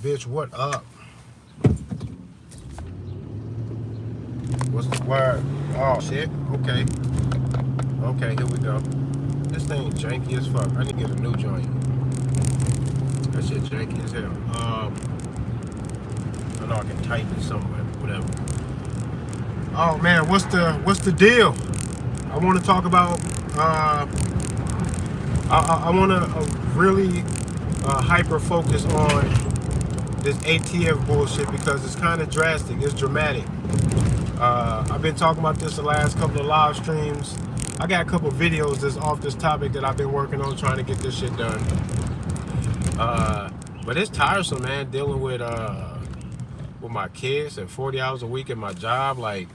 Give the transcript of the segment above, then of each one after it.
Bitch, what up? What's the word? Oh, shit. Okay. Okay, here we go. This thing janky as fuck. I need to get a new joint. That shit janky as hell. I know I can type it somewhere. Whatever. Oh, man, what's the deal? I want to talk about, I want to really hyper focus on this ATF bullshit because it's kind of drastic. It's dramatic. I've been talking about this the last couple of live streams. I got a couple of videos that's off this topic that I've been working on trying to get this shit done. But it's tiresome, man, dealing with my kids and 40 hours a week at my job. Like,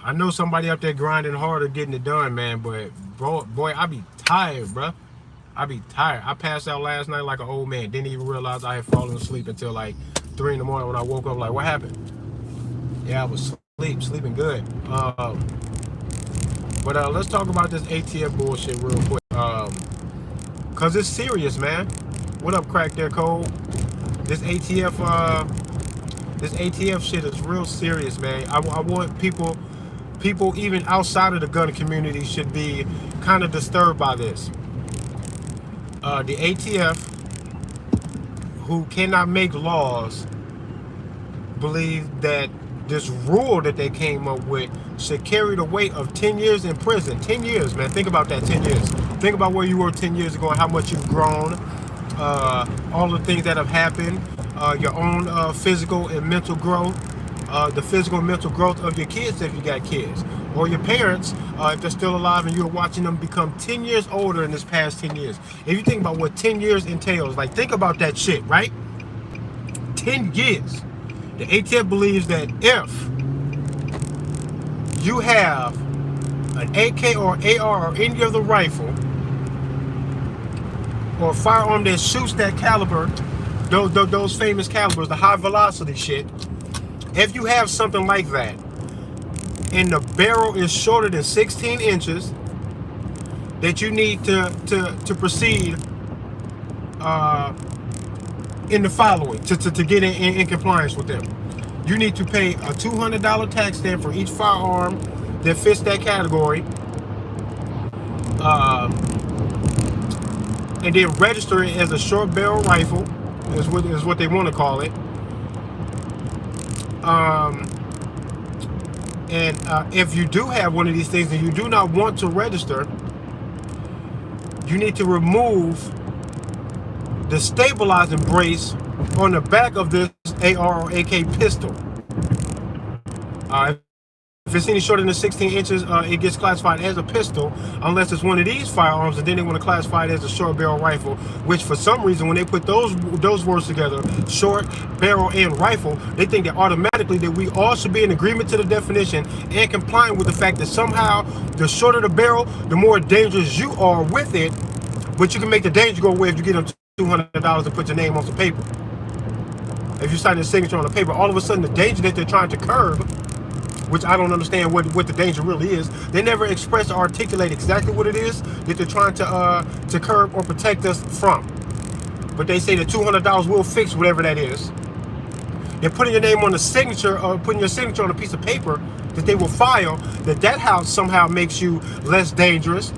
I know somebody up there grinding harder getting it done, man, but boy, I be tired, bruh. I be tired. I passed out last night like an old man. Didn't even realize I had fallen asleep until like 3 in the morning when I woke up. Like, what happened? Yeah, I was sleeping good. But let's talk about this ATF bullshit real quick. Cause it's serious, man. What up, Crack there, Cole? This ATF shit is real serious, man. I want people even outside of the gun community should be kind of disturbed by this. The ATF, who cannot make laws, believe that this rule that they came up with should carry the weight of 10 years in prison. 10 years, man. Think about that, 10 years. Think about where you were 10 years ago and how much you've grown, all the things that have happened, your own physical and mental growth, the physical and mental growth of your kids if you got kids, or your parents if they're still alive and you're watching them become 10 years older in this past 10 years. If you think about what 10 years entails, like think about that shit, right? 10 years. The ATF believes that if you have an AK or AR or any other rifle or a firearm that shoots that caliber, those famous calibers, the high velocity shit, if you have something like that and the barrel is shorter than 16 inches, that you need to proceed in the following to get in compliance with them. You need to pay a $200 tax stamp for each firearm that fits that category, and then register it as a short barrel rifle, is what they want to call it. And if you do have one of these things and you do not want to register, you need to remove the stabilizing brace on the back of this AR or AK pistol. If it's any shorter than 16 inches, it gets classified as a pistol, unless it's one of these firearms, and then they want to classify it as a short barrel rifle, which for some reason, when they put those words together, short barrel and rifle, they think that automatically that we all should be in agreement to the definition and complying with the fact that somehow the shorter the barrel, the more dangerous you are with it, but you can make the danger go away if you get them $200 and put your name on some paper. If you sign a signature on the paper, all of a sudden the danger that they're trying to curb, which I don't understand what the danger really is. They never express or articulate exactly what it is that they're trying to curb or protect us from. But they say that $200 will fix whatever that is. They're putting your name on the signature, or putting your signature on a piece of paper that they will file, that house somehow makes you less dangerous.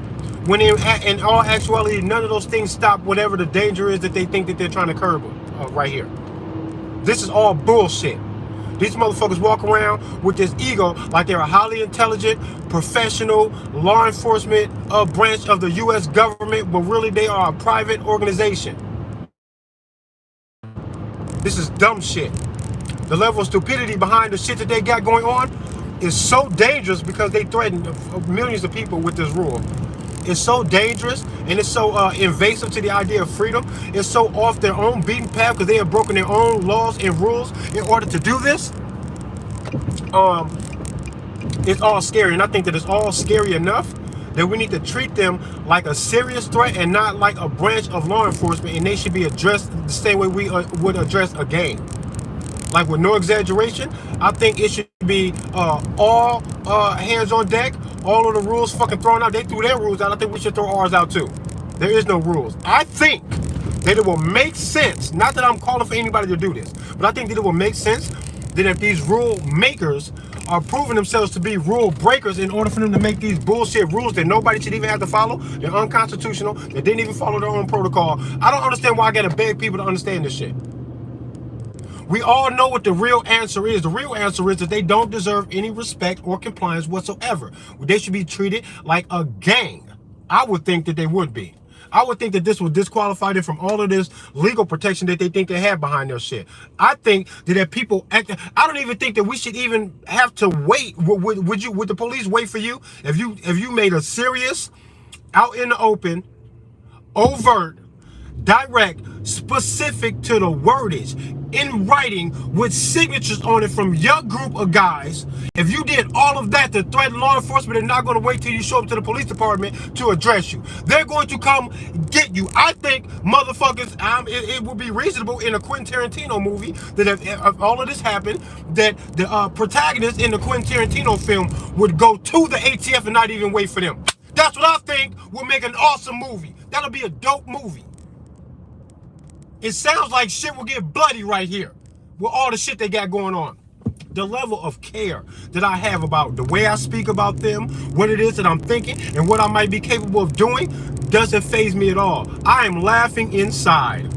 When in all actuality, none of those things stop whatever the danger is that they think that they're trying to curb right here. This is all bullshit. These motherfuckers walk around with this ego like they're a highly intelligent, professional law enforcement branch of the U.S. government, but really they are a private organization. This is dumb shit. The level of stupidity behind the shit that they got going on is so dangerous because they threaten millions of people with this rule. It's so dangerous and it's so invasive to the idea of freedom. It's so off their own beaten path because they have broken their own laws and rules in order to do this. It's all scary, and I think that it's all scary enough that we need to treat them like a serious threat and not like a branch of law enforcement, and they should be addressed the same way we would address a gang. Like, with no exaggeration, I think it should be all hands on deck. All of the rules fucking thrown out. They threw their rules out. I think we should throw ours out too. There is no rules. I think that it will make sense, not that I'm calling for anybody to do this, but I think that it will make sense that if these rule makers are proving themselves to be rule breakers in order for them to make these bullshit rules that nobody should even have to follow, they're unconstitutional, they didn't even follow their own protocol. I don't understand why I gotta beg people to understand this shit. We all know what the real answer is. The real answer is that they don't deserve any respect or compliance whatsoever. They should be treated like a gang. I would think that they would be. I would think that this would disqualify them from all of this legal protection that they think they have behind their shit. I think that if people act, I don't even think that we should even have to wait. Would the police wait for you if you made a serious, out in the open, overt, direct, specific to the wordage, in writing, with signatures on it from your group of guys? If you did all of that to threaten law enforcement, they're not going to wait till you show up to the police department to address you. They're going to come get you. I think, motherfuckers, it would be reasonable in a Quentin Tarantino movie that if all of this happened, that the protagonist in the Quentin Tarantino film would go to the ATF and not even wait for them. That's what I think will make an awesome movie. That'll be a dope movie. It sounds like shit will get bloody right here with all the shit they got going on. The level of care that I have about the way I speak about them, what it is that I'm thinking, and what I might be capable of doing doesn't faze me at all. I am laughing inside.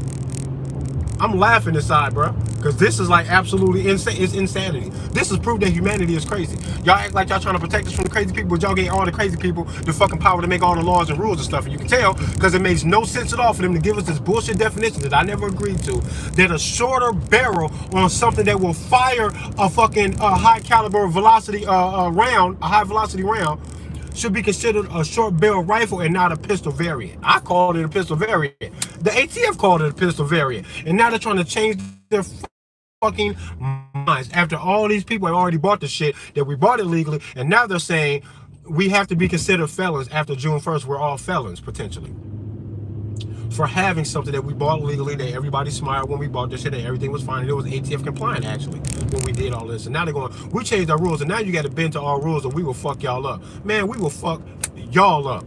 I'm laughing inside, bro, because this is like absolutely insane. It's insanity. This is proof that humanity is crazy. Y'all act like y'all trying to protect us from the crazy people, but y'all get all the crazy people the fucking power to make all the laws and rules and stuff. And you can tell because it makes no sense at all for them to give us this bullshit definition that I never agreed to, that a shorter barrel on something that will fire a fucking high caliber velocity round, a high velocity round, should be considered a short barrel rifle and not a pistol variant. I called it a pistol variant. The ATF called it a pistol variant. And now they're trying to change their fucking minds after all these people have already bought the shit, that we bought it legally, and now they're saying we have to be considered felons after June 1st. We're all felons, potentially, for having something that we bought legally, that everybody smiled when we bought this shit, and everything was fine, and it was ATF compliant, actually, when we did all this. And now they're going, we changed our rules, and now you got to bend to our rules, or we will fuck y'all up. Man, we will fuck y'all up.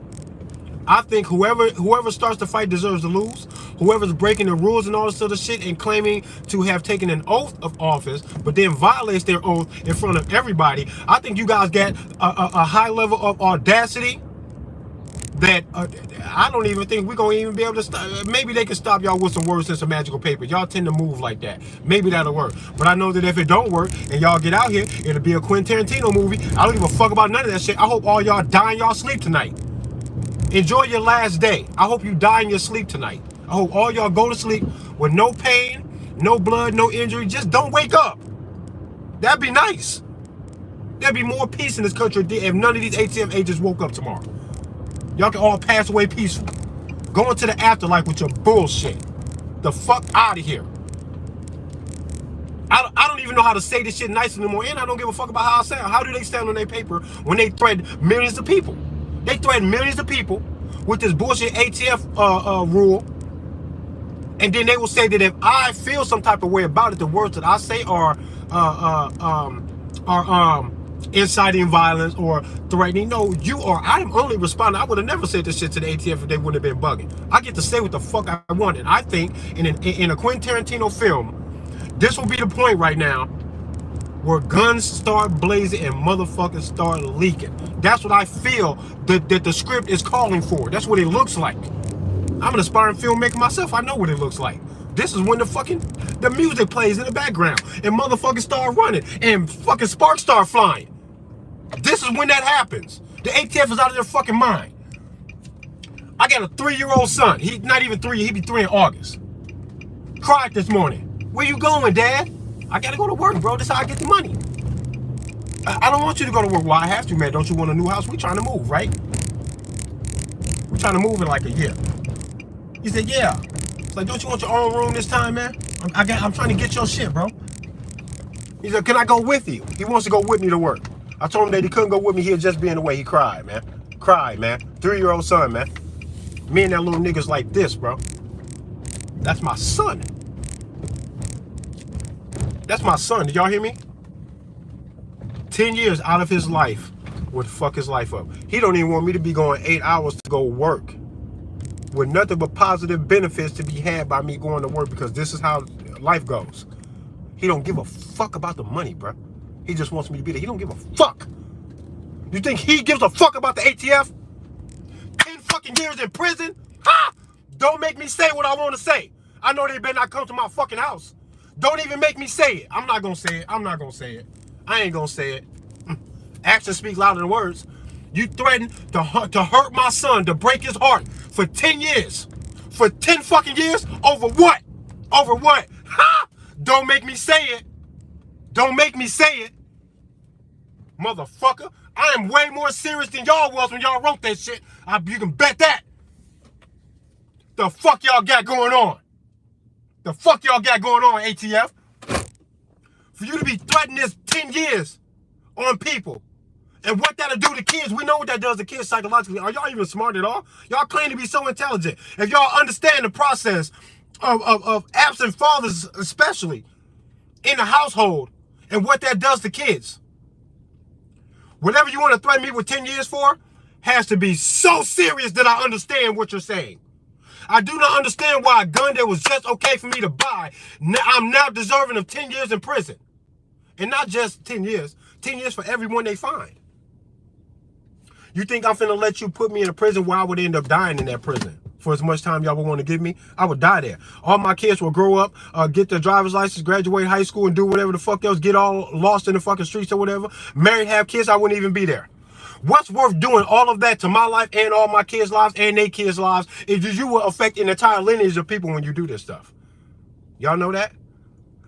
I think whoever starts the fight deserves to lose. Whoever's breaking the rules and all this other shit and claiming to have taken an oath of office, but then violates their oath in front of everybody, I think you guys got a high level of audacity that I don't even think we're going to even be able to stop. Maybe they can stop y'all with some words and some magical paper. Y'all tend to move like that. Maybe that'll work. But I know that if it don't work and y'all get out here, it'll be a Quentin Tarantino movie. I don't give a fuck about none of that shit. I hope all y'all die in y'all sleep tonight. Enjoy your last day. I hope you die in your sleep tonight. I hope all y'all go to sleep with no pain, no blood, no injury. Just don't wake up. That'd be nice. There'd be more peace in this country if none of these ATF agents woke up tomorrow. Y'all can all pass away peacefully. Go into the afterlife with your bullshit. The fuck out of here. I don't even know how to say this shit nice anymore, and I don't give a fuck about how I sound. How do they stand on their paper when they threaten millions of people? They threaten millions of people with this bullshit ATF rule, and then they will say that if I feel some type of way about it, the words that I say are inciting violence or threatening. No, you are. I am only responding. I would have never said this shit to the ATF if they wouldn't have been bugging. I get to say what the fuck I want, and I think in a Quentin Tarantino film, this will be the point right now where guns start blazing and motherfuckers start leaking. That's what I feel that the script is calling for. That's what it looks like. I'm an aspiring filmmaker myself. I know what it looks like. This is when the music plays in the background and motherfuckers start running and fucking sparks start flying. This is when that happens. The ATF is out of their fucking mind. I got a 3-year-old son. He's not even 3. He'll be 3 in August. Cried this morning. Where you going, Dad? I gotta go to work, bro. This is how I get the money. I don't want you to go to work. Well, I have to, man. Don't you want a new house? We trying to move, right? We trying to move in like a year. He said, yeah. It's like, don't you want your own room this time, man? I'm trying to get your shit, bro. He said, can I go with you? He wants to go with me to work. I told him that he couldn't go with me. He'd just be in the way. He cried, man. Cried, man. 3-year-old son, man. Me and that little nigga's like this, bro. That's my son. That's my son. Did y'all hear me? 10 years out of his life would fuck his life up. He don't even want me to be going 8 hours to go work. with nothing but positive benefits to be had by me going to work, because this is how life goes. He don't give a fuck about the money, bro. He just wants me to be there. He don't give a fuck. You think he gives a fuck about the ATF? 10 fucking years in prison? Ha! Don't make me say what I want to say. I know they better not come to my fucking house. Don't even make me say it. I'm not going to say it. I'm not going to say it. I ain't going to say it. Actions speak louder than words. You threatened to hurt my son, to break his heart for 10 years. For 10 fucking years? Over what? Over what? Ha! Don't make me say it. Don't make me say it. Motherfucker. I am way more serious than y'all was when y'all wrote that shit. You can bet that. The fuck y'all got going on? The fuck y'all got going on, ATF? For you to be threatening this 10 years on people. And what that'll do to kids, we know what that does to kids psychologically. Are y'all even smart at all? Y'all claim to be so intelligent. If y'all understand the process of absent fathers, especially in the household, and what that does to kids. Whatever you want to threaten me with 10 years for has to be so serious that I understand what you're saying. I do not understand why a gun that was just okay for me to buy, I'm now deserving of 10 years in prison. And not just 10 years. 10 years for everyone they find. You think I'm finna let you put me in a prison where I would end up dying in that prison? For as much time y'all would want to give me, I would die there. All my kids will grow up, get their driver's license, graduate high school, and do whatever the fuck else, get all lost in the fucking streets or whatever. Married, have kids, I wouldn't even be there. What's worth doing all of that to my life and all my kids' lives and their kids' lives is you will affect an entire lineage of people when you do this stuff. Y'all know that?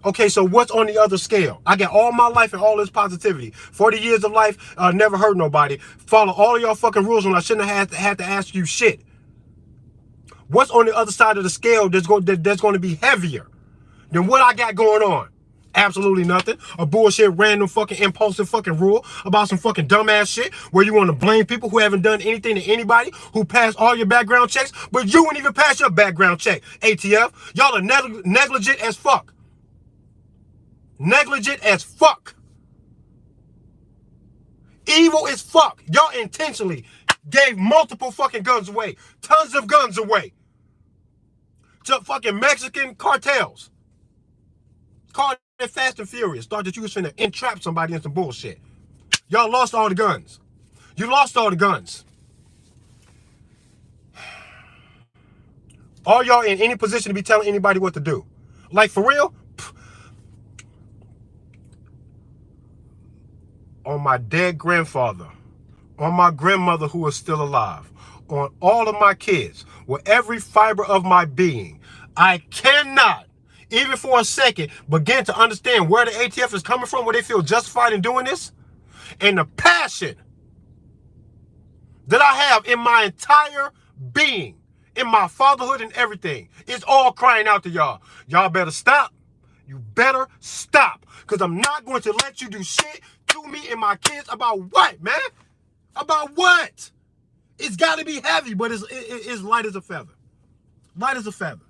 Okay, so what's on the other scale? I got all my life and all this positivity. 40 years of life, never hurt nobody. Follow all of y'all fucking rules when I shouldn't have had to ask you shit. What's on the other side of the scale that's going to be heavier than what I got going on? Absolutely nothing. A bullshit, random, fucking impulsive fucking rule about some fucking dumbass shit where you want to blame people who haven't done anything to anybody, who passed all your background checks, but you wouldn't even pass your background check, ATF. Y'all are negligent as fuck. Negligent as fuck. Evil as fuck. Y'all intentionally gave multiple fucking guns away. Tons of guns away. To fucking Mexican cartels. Called it Fast and Furious. Thought that you was finna entrap somebody in some bullshit. Y'all lost all the guns. You lost all the guns. Are y'all in any position to be telling anybody what to do? Like, for real? On my dead grandfather, on my grandmother who is still alive, on all of my kids, with every fiber of my being, I cannot, even for a second, begin to understand where the ATF is coming from, where they feel justified in doing this, and the passion that I have in my entire being, in my fatherhood and everything, is all crying out to y'all. Y'all better stop. You better stop, because I'm not going to let you do shit to me and my kids. About what, man? About what? It's got to be heavy, but it's light as a feather. Light as a feather.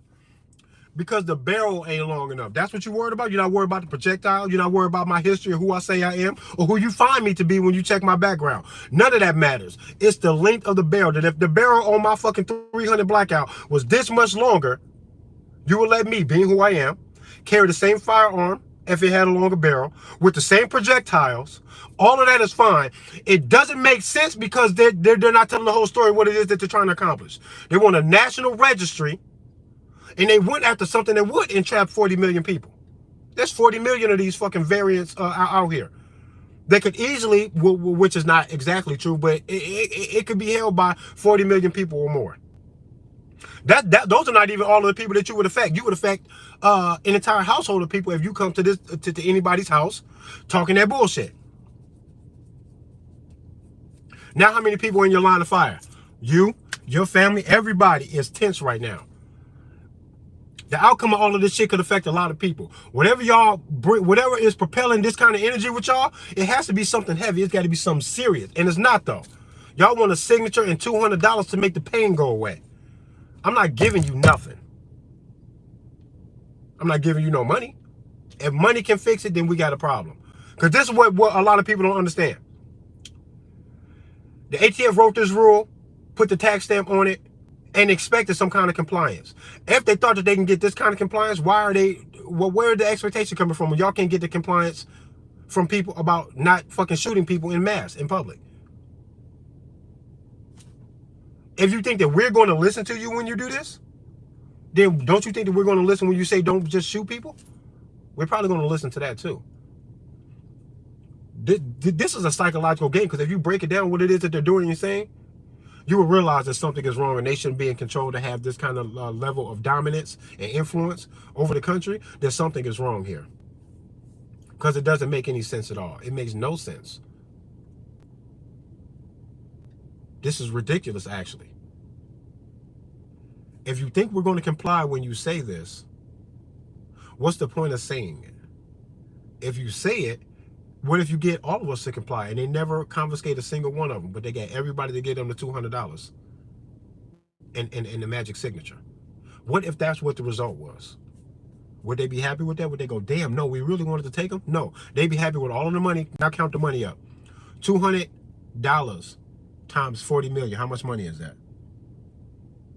Because the barrel ain't long enough. That's what you're worried about? You're not worried about the projectile? You're not worried about my history or who I say I am? Or who you find me to be when you check my background? None of that matters. It's the length of the barrel. That if the barrel on my fucking 300 Blackout was this much longer, you would let me, being who I am, carry the same firearm if it had a longer barrel, with the same projectiles. All of that is fine. It doesn't make sense because they're not telling the whole story, what it is that they're trying to accomplish. They want a national registry, and they went after something that would entrap 40 million people. There's 40 million of these fucking variants out here. They could easily, which is not exactly true, but it could be held by 40 million people or more. Those are not even all of the people that you would affect. You would affect an entire household of people if you come to anybody's house talking that bullshit. Now, how many people are in your line of fire? You, your family, everybody is tense right now. The outcome of all of this shit could affect a lot of people. Whatever is propelling this kind of energy with y'all, it has to be something heavy. It's got to be something serious. And it's not, though. Y'all want a signature and $200 to make the pain go away. I'm not giving you nothing. I'm not giving you no money. If money can fix it, then we got a problem. Because this is what a lot of people don't understand. The ATF wrote this rule, put the tax stamp on it, and expected some kind of compliance. If they thought that they can get this kind of compliance, why are they, well, where are the expectations coming from when y'all can't get the compliance from people about not fucking shooting people in mass, in public? If you think that we're going to listen to you when you do this, then don't you think that we're going to listen when you say don't just shoot people? We're probably going to listen to that too. This is a psychological game, because if you break it down what it is that they're doing and saying, you will realize that something is wrong and they shouldn't be in control to have this kind of level of dominance and influence over the country. That something is wrong here, because it doesn't make any sense at all. It makes no sense. This is ridiculous, actually. If you think we're going to comply when you say this, what's the point of saying it? If you say it, what if you get all of us to comply and they never confiscate a single one of them, but they get everybody to get them the $200 and the magic signature? What if that's what the result was? Would they be happy with that? Would they go, damn, no, we really wanted to take them? No, they'd be happy with all of the money. Now count the money up. $200 times 40 million. How much money is that?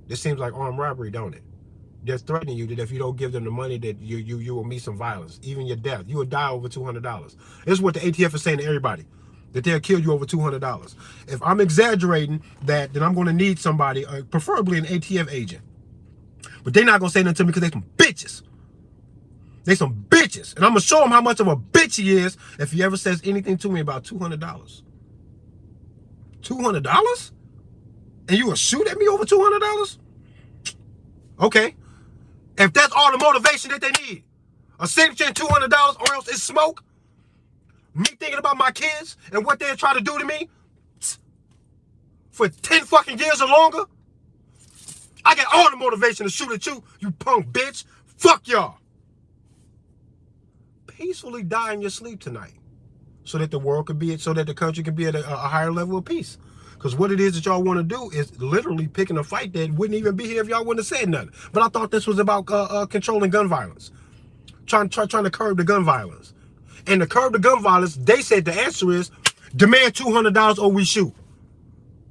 This seems like armed robbery, don't it? They're threatening you that if you don't give them the money, that you will meet some violence, even your death. You will die over $200. This is what the ATF is saying to everybody, that they'll kill you over $200. If I'm exaggerating that, then I'm going to need somebody, preferably an ATF agent. But they're not going to say nothing to me because they some bitches. They some bitches. And I'm going to show them how much of a bitch he is if he ever says anything to me about $200. $200? And you will shoot at me over $200? Okay. If that's all the motivation that they need, a signature and $200, or else it's smoke, me thinking about my kids and what they're trying to do to me for 10 fucking years or longer, I got all the motivation to shoot at you, you punk bitch. Fuck y'all. Peacefully die in your sleep tonight, so that the world could be, so that the country can be at a higher level of peace. Because what it is that y'all want to do is literally picking a fight that wouldn't even be here if y'all wouldn't have said nothing. But I thought this was about controlling gun violence, trying to curb the gun violence. And to curb the gun violence, they said the answer is demand $200 or we shoot.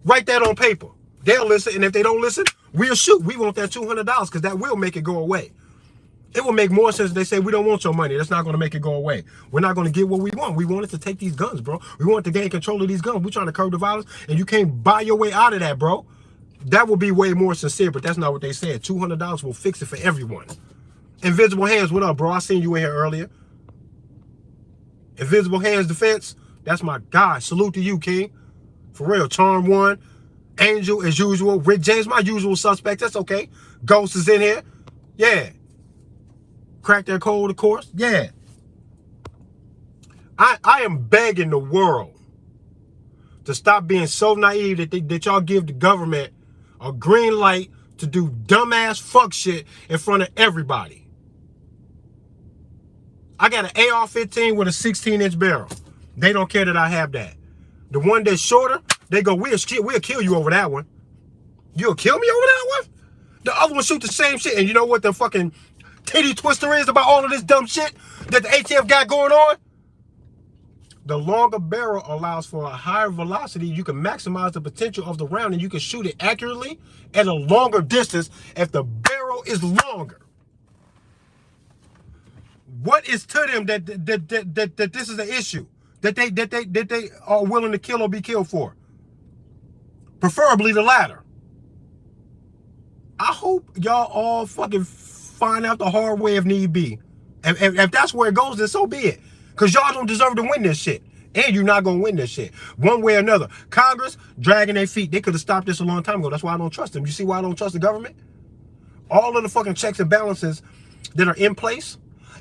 Write that on paper. They'll listen, and if they don't listen, we'll shoot. We want that $200 because that will make it go away. It will make more sense if they say we don't want your money. That's not going to make it go away. We're not going to get what we want. We wanted to take these guns, bro. We want to gain control of these guns. We're trying to curb the violence, and you can't buy your way out of that, bro. That would be way more sincere, but that's not what they said. $200 will fix it for everyone. Invisible Hands, what up, bro? I seen you in here earlier. Invisible Hands Defense, that's my guy. Salute to you, King. For real. Charm One, Angel, as usual. Rick James, my usual suspect. That's okay. Ghost is in here. Yeah. Crack that code, of course. Yeah. I am begging the world to stop being so naive that y'all give the government a green light to do dumbass fuck shit in front of everybody. I got an AR-15 with a 16-inch barrel. They don't care that I have that. The one that's shorter, they go, we'll kill you over that one. You'll kill me over that one? The other one shoot the same shit. And you know what the fucking titty twister is about all of this dumb shit that the ATF got going on? The longer barrel allows for a higher velocity. You can maximize the potential of the round, and you can shoot it accurately at a longer distance if the barrel is longer. What is to them that this is an issue that they are willing to kill or be killed for? Preferably the latter. I hope y'all all fucking find out the hard way if need be. If that's where it goes, then so be it. Because y'all don't deserve to win this shit. And you're not going to win this shit. One way or another. Congress, dragging their feet. They could have stopped this a long time ago. That's why I don't trust them. You see why I don't trust the government? All of the fucking checks and balances that are in place,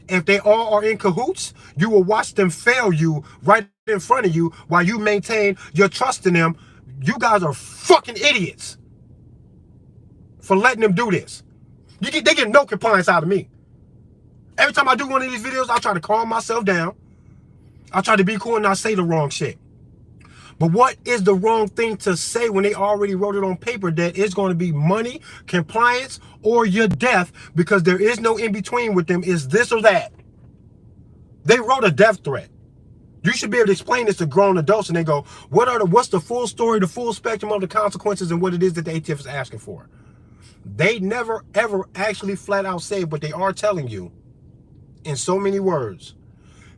if they all are in cahoots, you will watch them fail you right in front of you while you maintain your trust in them. You guys are fucking idiots for letting them do this. They get no compliance out of me. Every time I do one of these videos, I try to calm myself down. I try to be cool and not say the wrong shit. But what is the wrong thing to say when they already wrote it on paper that it's going to be money, compliance, or your death, because there is no in between with them, is this or that? They wrote a death threat. You should be able to explain this to grown adults, and they go, what's the full story, the full spectrum of the consequences, and what it is that the ATF is asking for? They never, ever actually flat out say, but they are telling you in so many words,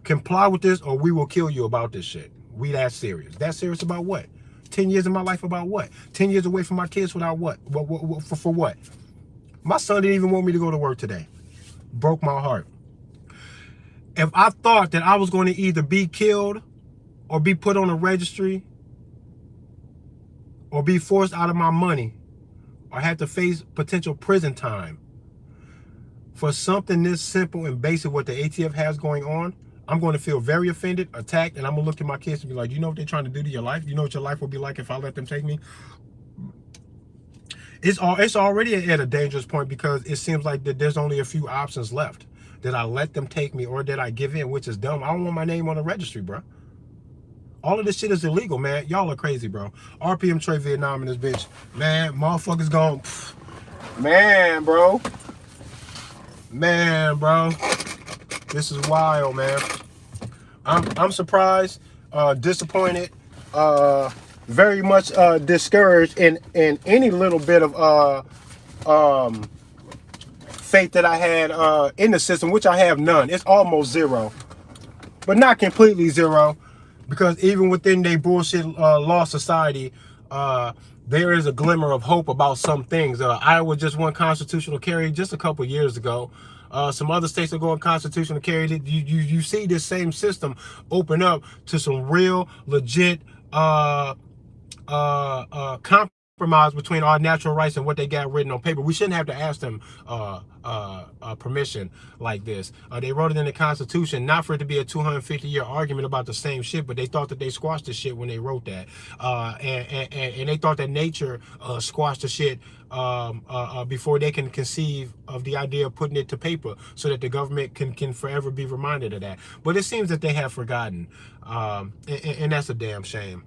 comply with this or we will kill you about this shit. We that serious. That serious about what? 10 years of my life about what? 10 years away from my kids without what? For what? My son didn't even want me to go to work today. Broke my heart. If I thought that I was going to either be killed or be put on a registry or be forced out of my money or have to face potential prison time for something this simple and basic what the ATF has going on, I'm going to feel very offended, attacked, and I'm going to look at my kids and be like, you know what they're trying to do to your life? You know what your life will be like if I let them take me? It's already at a dangerous point because it seems like that there's only a few options left. Did I let them take me or did I give in, which is dumb. I don't want my name on the registry, bro. All of this shit is illegal, man. Y'all are crazy, bro. RPM Trey Vietnam in this bitch. Man, motherfuckers gone. Man, bro. Man, bro. This is wild, man. I'm surprised, disappointed, very much discouraged in any little bit of faith that I had in the system, which I have none. It's almost zero, but not completely zero, because even within their bullshit law society, there is a glimmer of hope about some things. Iowa just won constitutional carry just a couple years ago. Some other states are going constitutional carry. You see this same system open up to some real legit compromise between our natural rights and what they got written on paper. We shouldn't have to ask them permission like this. They wrote it in the Constitution, not for it to be a 250-year argument about the same shit, but they thought that they squashed the shit when they wrote that. And they thought that nature squashed the shit before they can conceive of the idea of putting it to paper so that the government can forever be reminded of that. But it seems that they have forgotten, and that's a damn shame.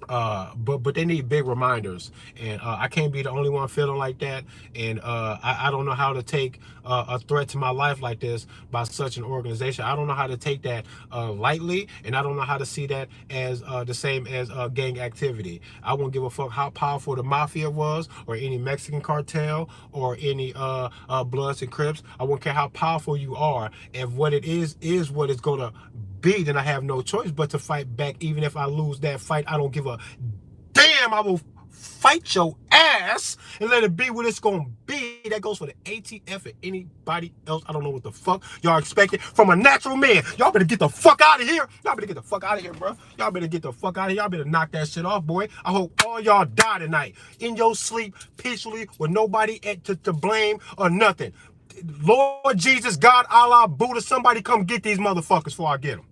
But they need big reminders, and I can't be the only one feeling like that, and I don't know how to take a threat to my life like this by such an organization. I don't know how to take that lightly, and I don't know how to see that as the same as gang activity. I won't give a fuck how powerful the mafia was, or any Mexican cartel, or any Bloods and Crips. I won't care how powerful you are. If what it is what it's gonna be, then I have no choice but to fight back. Even if I lose that fight, I don't give a damn. I will fight your ass and let it be what it's gonna be. That goes for the ATF and anybody else. I don't know what the fuck y'all expecting from a natural man. Y'all better get the fuck out of here. Y'all better get the fuck out of here, bro. Y'all better get the fuck out of here. Y'all better knock that shit off, boy. I hope all y'all die tonight in your sleep peacefully with nobody to blame or nothing. Lord Jesus, God, Allah, Buddha, somebody come get these motherfuckers before I get them.